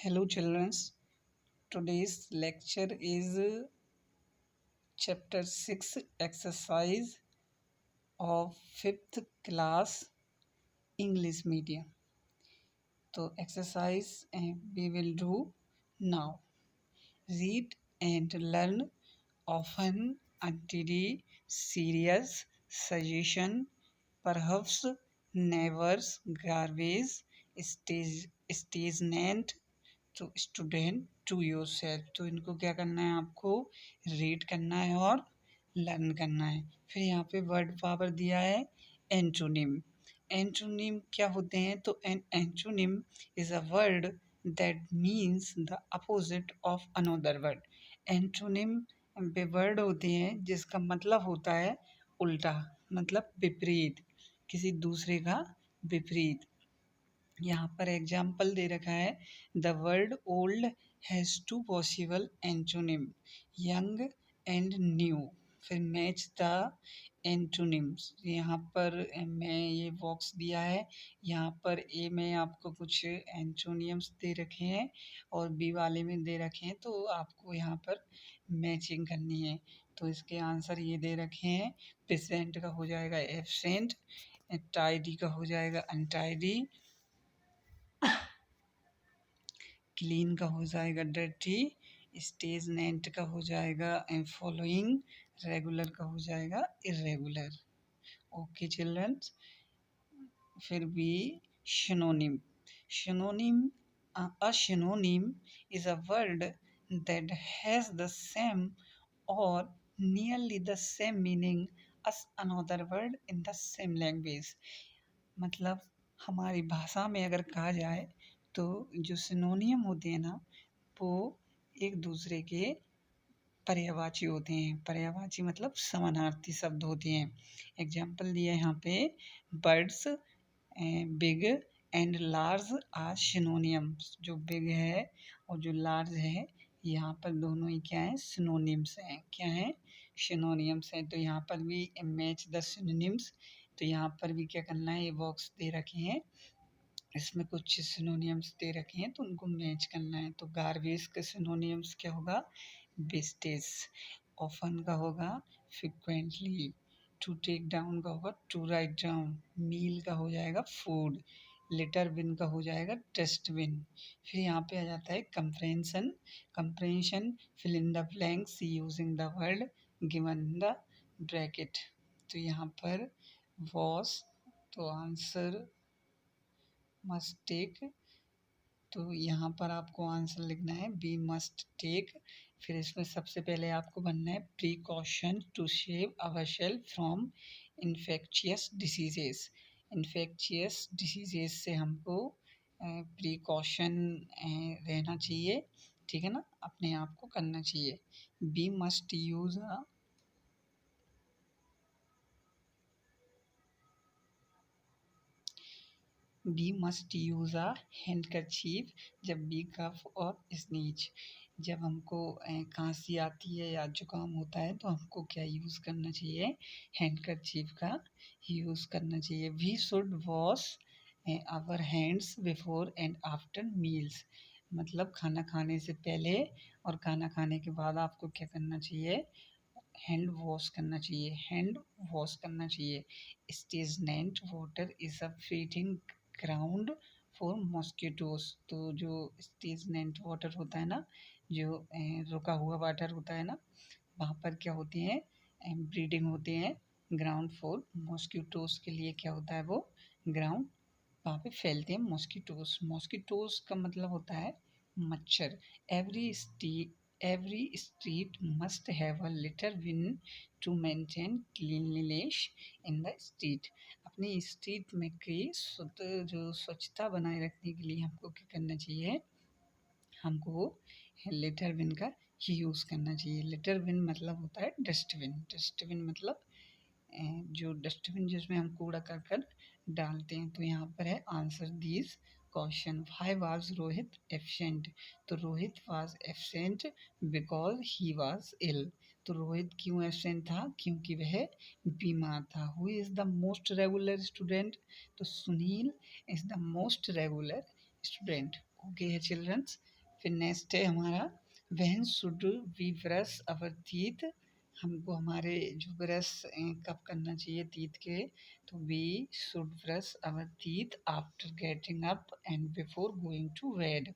Hello, children. Today's lecture is chapter 6, exercise of 5th class English medium. So, exercise we will do now. Read and learn often untidy, serious, suggestion, perhaps, never, garbage, stagnant, to student to yourself. तो इनको क्या करना है, आपको read करना है और learn करना है। फिर यहाँ पे वर्ड पावर दिया है एंटोनिम। एंटोनिम क्या होते हैं, तो an antonym is a word that means the opposite of another word. Antonym वे वर्ड होते हैं जिसका मतलब होता है उल्टा, मतलब विपरीत, किसी दूसरे का विपरीत। यहाँ पर एग्जाम्पल दे रखा है, the word old has two possible antonym, young and new. फिर मैच द एंटोनिम्स। यहाँ पर मैं ये बॉक्स दिया है, यहाँ पर ए में आपको कुछ एंटोनियम्स दे रखे हैं और बी वाले में दे रखे हैं, तो आपको यहाँ पर मैचिंग करनी है। तो इसके आंसर ये दे रखे हैं, प्रेजेंट का हो जाएगा एब्सेंट, टाइडी का हो जाएगा अनटाइडी, क्लीन का हो जाएगा डर्टी, स्टेजनेंट का हो जाएगा फॉलोइंग, रेगुलर का हो जाएगा इरेगुलर। Okay childrens. फिर भी synonym. Synonym, a synonym is a word that has the same or nearly the same meaning as another word in the same language। मतलब हमारी भाषा में अगर कहा जाए तो जो सिनोनियम होते हैं ना, वो एक दूसरे के पर्यायवाची होते हैं। पर्यायवाची मतलब समानार्थी शब्द होते हैं। एग्जाम्पल दिया है यहाँ पे, birds, big and large are synonyms. जो बिग है और जो लार्ज है, यहाँ पर दोनों ही क्या है, सिनोनिम्स हैं। क्या है, सिनोनियम्स हैं। तो यहाँ पर भी मैच द सिनोनिम्स। तो यहाँ पर भी क्या करना है, ये बॉक्स दे रखे हैं, इसमें कुछ सिनोनियम्स दे रखे हैं तो उनको मैच करना है। तो गार्बेज का सिनोनियम्स क्या होगा, वेस्टेज। ऑफन का होगा फ्रिक्वेंटली। टू टेक डाउन का होगा टू राइट डाउन। मील का हो जाएगा फूड। लिटर बिन का हो जाएगा डस्टबिन। फिर यहाँ पे आ जाता है comprehension. Comprehension, fill in the blanks using the word given in the bracket. तो यहाँ पर वॉश, तो आंसर मस्ट टेक। तो यहाँ पर आपको आंसर लिखना है बी मस्ट टेक। फिर इसमें सबसे पहले आपको बनना है precaution to save ourself from infectious diseases. Infectious diseases से हमको प्रिकॉशन रहना चाहिए, ठीक है ना, अपने आप को करना चाहिए। We must use we must use a handkerchief जब बी कफ और स्नीज। जब हमको खांसी आती है या जुकाम होता है तो हमको क्या यूज़ करना चाहिए, हैंडकरचीफ का यूज़ करना चाहिए। We should wash our hands before and after meals. मतलब खाना खाने से पहले और खाना खाने के बाद आपको क्या करना चाहिए, हैंड वॉश करना चाहिए, हैंड वॉश करना चाहिए। Stagnant water is a feeding ground for mosquitoes. तो जो स्टेजनेंट वाटर होता है ना, जो रुका हुआ वाटर होता है ना, वहाँ पर क्या होती हैं, ब्रीडिंग होते हैं। ग्राउंड फॉर मॉस्किटोज के लिए क्या होता है, वो ग्राउंड, वहाँ पे फैलते हैं मॉस्किटोज। मॉस्किटोज का मतलब होता है मच्छर। Every street must have a litter bin to maintain cleanliness in the street. अपनी स्ट्रीट में की जो स्वच्छता बनाए रखने के लिए हमको क्या करना चाहिए, हमको लिटर बिन का ही यूज़ करना चाहिए। लिटर बिन मतलब होता है डस्टबिन। डस्टबिन मतलब जो डस्टबिन जिसमें हम कूड़ा करकट डालते हैं। तो यहाँ पर है answer this question. Why was Rohit absent. तो Rohit was absent because he was ill. तो रोहित क्यों एब्सेंट था, क्योंकि वह बीमार था। Who is the most regular student. तो Sunil is the most regular student. Okay है चिल्ड्रंस। फिर नेक्स्ट है हमारा when should we brush our teeth. हमको हमारे जो ब्रश कब करना चाहिए टीथ के, तो we should brush our teeth after getting up and before going to bed.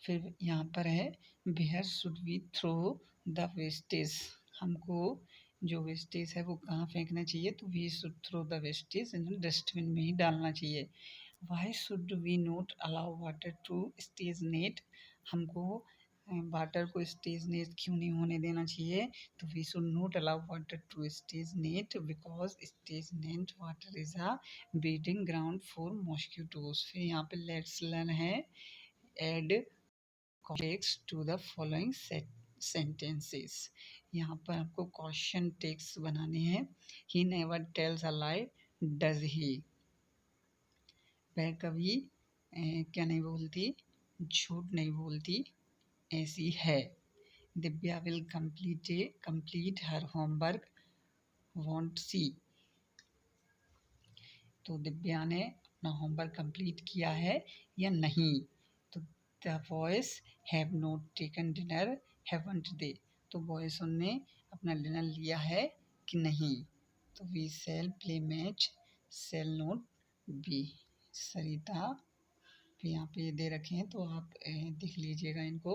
फिर यहाँ पर है where should we throw the wastage. हमको जो वेस्टेज है वो कहाँ फेंकना चाहिए, तो we should throw the wastage in dustbin में ही डालना चाहिए। Why should we not allow water to stagnate. हमको वाटर को स्टेजनेट क्यों नहीं होने देना चाहिए, तो we should not allow water to stagnate because stagnant water is a breeding ground for mosquitoes. फिर यहाँ पे लेट्स लर्न है add text to the following sentences. यहाँ पर आपको क्वेश्चन टेक्स्ट बनाने हैं। He never tells a lie, does he. वह कभी क्या नहीं बोलती, झूठ नहीं बोलती, ऐसी है। Divya will complete her homework, won't she. तो दिव्या ने अपना होमवर्क कंप्लीट किया है या नहीं। तो the boys have not taken dinner, haven't they. तो बॉयज ने अपना डिनर लिया है कि नहीं। तो we shall play match, shall not be. Sarita, फिर यहाँ पे ये दे रखे हैं तो आप देख लीजिएगा इनको।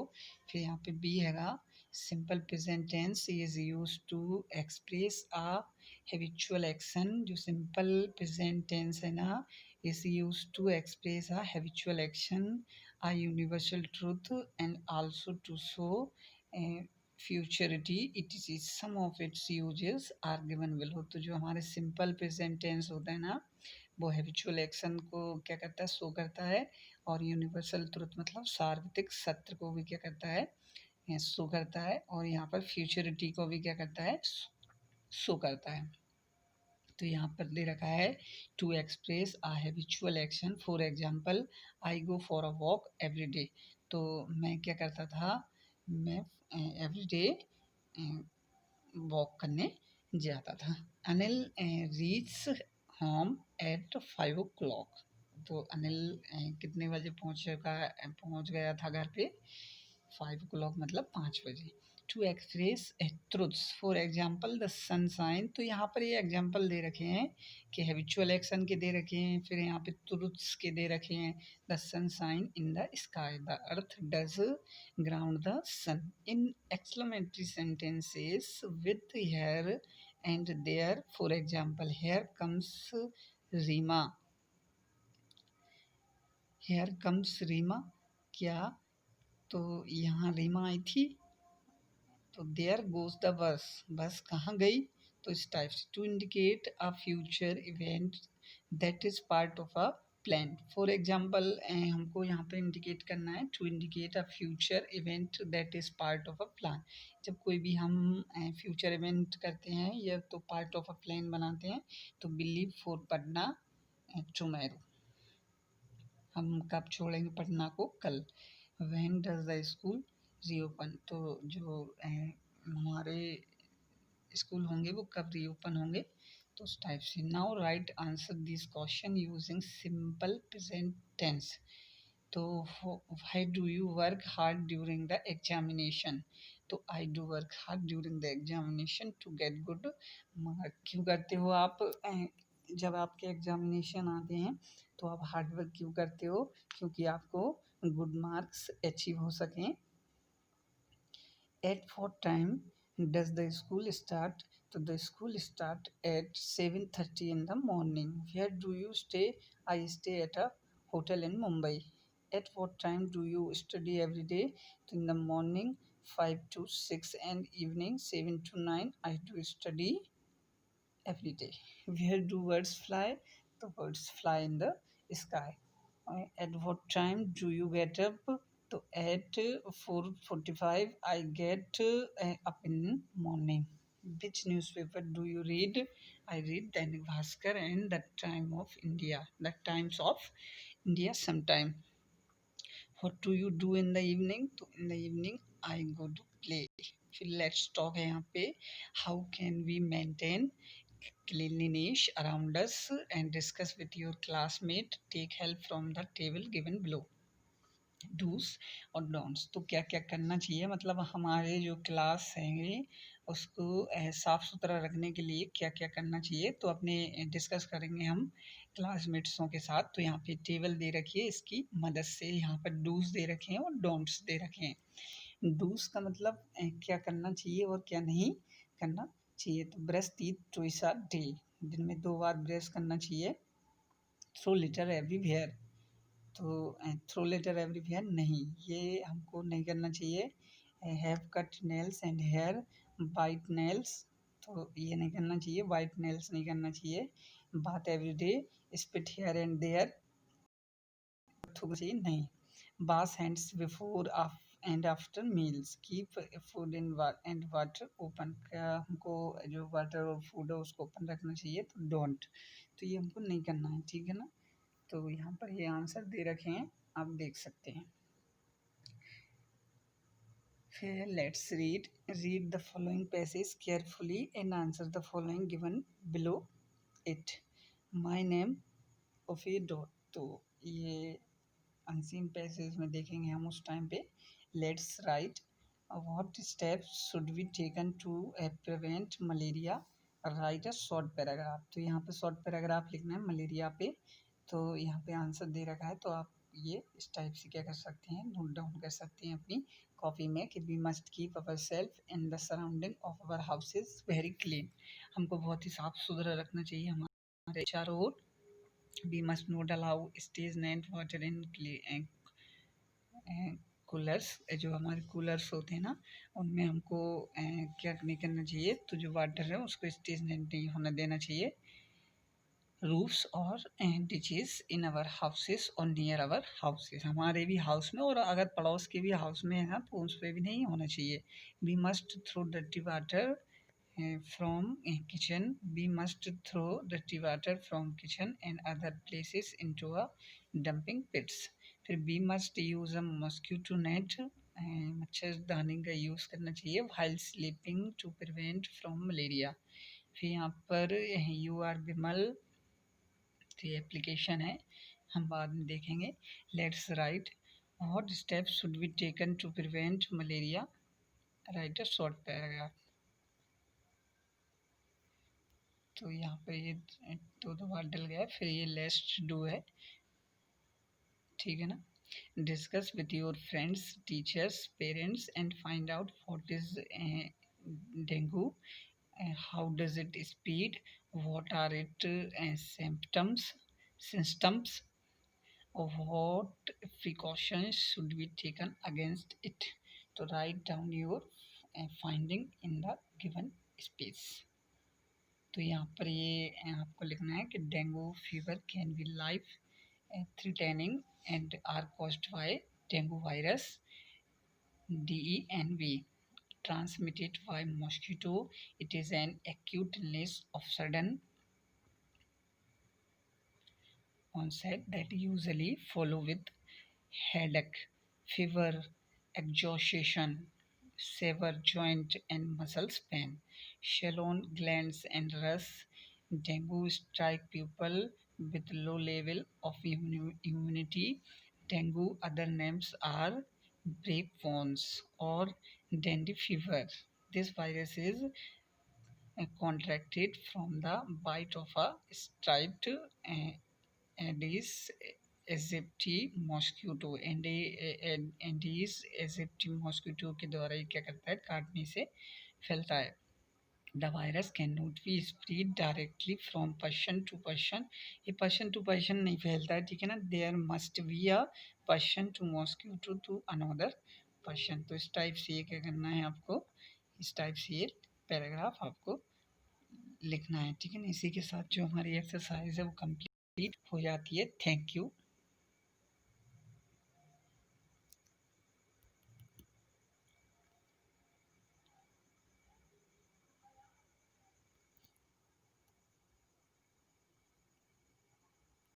फिर यहाँ पे बी हैगा simple present tense is use to express a habitual action. जो सिंपल प्रेजेंट टेंस है ना, is use to express a habitual action, a universal truth and also to show futurity. It is some of its uses are given below. तो जो हमारे simple present tense होता है ना, वो हैबिचुअल एक्शन को क्या करता है, शो करता है। और यूनिवर्सल ट्रुथ मतलब सार्वत्रिक सत्य को भी क्या करता है, शो करता है। और यहाँ पर फ्यूचरिटी को भी क्या करता है, शो करता है। तो यहाँ पर दे रखा है to express a habitual action, for example I go for a walk every day. तो मैं क्या करता था, मैं एवरी डे वॉक करने जाता था। Anil reach home at 5 o'clock। तो अनिल कितने बजे पहुंच गया था घर पे, 5 o'clock मतलब 5 बजे। To express truths, for example the sunshine. तो यहाँ पर ये एग्जाम्पल दे रखे हैं कि हैबिचुअल एक्शन के दे रखे हैं, फिर यहाँ पे ट्रुथ्स के दे रखे हैं। The sunshine in the sky, the earth does ground the sun. In exclamatory sentences with here and there, for example here comes Reema, here comes Reema. क्या, तो यहाँ रीमा आई थी। तो देयर गोज द बस, बस कहाँ गई, तो इस टाइप से। To indicate a future event that is part of a plan. For example हमको यहाँ पे इंडिकेट करना है, to indicate a future event that is part of a plan. जब कोई भी हम फ्यूचर इवेंट करते हैं या तो पार्ट ऑफ अ प्लान बनाते हैं, तो बिलीव फॉर पढ़ना टुमारो, हम कब छोड़ेंगे पढ़ना को, कल। When does the school reopen. तो जो हमारे स्कूल होंगे वो कब रीओपन होंगे, तो उस टाइप से। Now right answer this question using simple present tense. तो why do you work hard during the examination. तो I do work hard during the examination to get good mark. क्यों करते हो आप, जब आपके एग्जामिनेशन आते हैं तो आप हार्ड वर्क क्यों करते हो, क्योंकि आपको गुड मार्क्स अचीव हो सकें। At what time does the school start? So the school start at 7:30 in the morning. Where do you stay? I stay at a hotel in Mumbai. At what time do you study every day? In the morning 5 to 6 and evening 7 to 9 I do study every day. Where do birds fly? The birds fly in the sky. At what time do you get up? So at 4:45 I get up in morning. Which newspaper do you read? I read Dainik Bhaskar and the Time of India. The Times of India sometime. What do you do in the evening? तो in the evening I go to play. फिर let's talk है यहाँ पे how can we maintain cleanliness around us and discuss with your classmate. Take help from the table given below. Dos और don'ts. तो क्या क्या करना चाहिए, मतलब हमारे जो क्लास है उसको साफ सुथरा रखने के लिए क्या क्या करना चाहिए, तो अपने डिस्कस करेंगे हम क्लासमेट्सों के साथ। तो यहाँ पे टेबल दे रखी है, इसकी मदद से यहाँ पर डूज दे रखे हैं और डोंट्स दे रखे हैं। डूज का मतलब क्या करना चाहिए और क्या नहीं करना चाहिए। तो brush teeth twice a day, दिन में 2 बार ब्रश करना चाहिए। थ्रो लिटर एवरीवेयर, तो थ्रो लेटर एवरीवेयर नहीं, ये हमको नहीं करना चाहिए। Have cut nails and hair bite nails, तो ये नहीं करना चाहिए, बाइट नेल्स नहीं करना चाहिए। Bath everyday, spit here and there, थूकना चाहिए नहीं। Wash hands before and after meals, keep food in and water open, क्या हमको जो वाटर और फूड है उसको ओपन रखना चाहिए, तो डोंट, तो ये हमको नहीं करना है, ठीक है ना। तो यहाँ पर ये आंसर दे रखे हैं, आप देख सकते हैं। फिर let's read the following passage carefully and answer the following given below it. My name of a dog, तो ये अनसीन पैसेज में देखेंगे हम उस टाइम पे। Let's write what steps should be taken to prevent malaria, write a short paragraph, तो यहाँ पे शॉर्ट पैराग्राफ लिखना है मलेरिया पे। तो यहाँ पे आंसर दे रखा है, तो आप ये इस टाइप से क्या कर सकते हैं, नोट डाउन कर सकते हैं अपनी कॉपी में कि we must keep our self in the surrounding of our houses very clean, हमको बहुत ही साफ सुथरा रखना चाहिए हमारे चारों ओर। We must not allow stagnant water in coolers, जो हमारे कूलर्स होते हैं ना उनमें हमको क्या नहीं करना चाहिए, तो जो वाटर है उसको स्टेजनेंट नहीं होना देना चाहिए। रूफ्स और डिचेस इन अवर हाउसेस और नियर अवर हाउसेस, हमारे भी हाउस में और अगर पड़ोस के भी हाउस में है ना तो उस पर भी नहीं होना चाहिए। We must throw dirty water from kitchen, we must throw dirty water from kitchen and other places into a dumping pits. फिर we must use a mosquito net, मच्छरदानी का यूज़ करना चाहिए while sleeping to prevent from malaria. फिर यहाँ पर you are विमल, तो ये एप्लीकेशन है, हम बाद में देखेंगे। Let's write what steps should be taken to prevent malaria, write a short paragraph. तो यहाँ पे ये दो बार डल गया, फिर ये लेट्स डू है, ठीक है ना। Discuss with your friends teachers parents and find out what is dengue, how does it spread, what are its symptoms, or what precautions should be taken against it, to write down your finding in the given space। तो यहाँ पर ये आपको लिखना है कि dengue fever can be life threatening and are caused by dengue virus DENV, transmitted by mosquito. It is an acute illness of sudden onset that usually follow with headache, fever, exhaustion, severe joint and muscles pain, shallow glands and rust. Dengue strike people with low level of immunity. Dengue other names are breakbones or dengue fever. This virus is contracted from the bite of a striped Aedes aegypti mosquito। Aedes aegypti mosquito के द्वारा ये क्या करता है, काटने से फैलता है। The virus cannot be spread directly from person to person, ये person to person नहीं फैलता है, ठीक है ना। There must be a person to mosquito to another person। तो इस टाइप से ये क्या करना है आपको, इस टाइप से ये पैराग्राफ आपको लिखना है, ठीक है ना। इसी के साथ जो हमारी एक्सरसाइज है वो कंप्लीट हो जाती है। Thank you.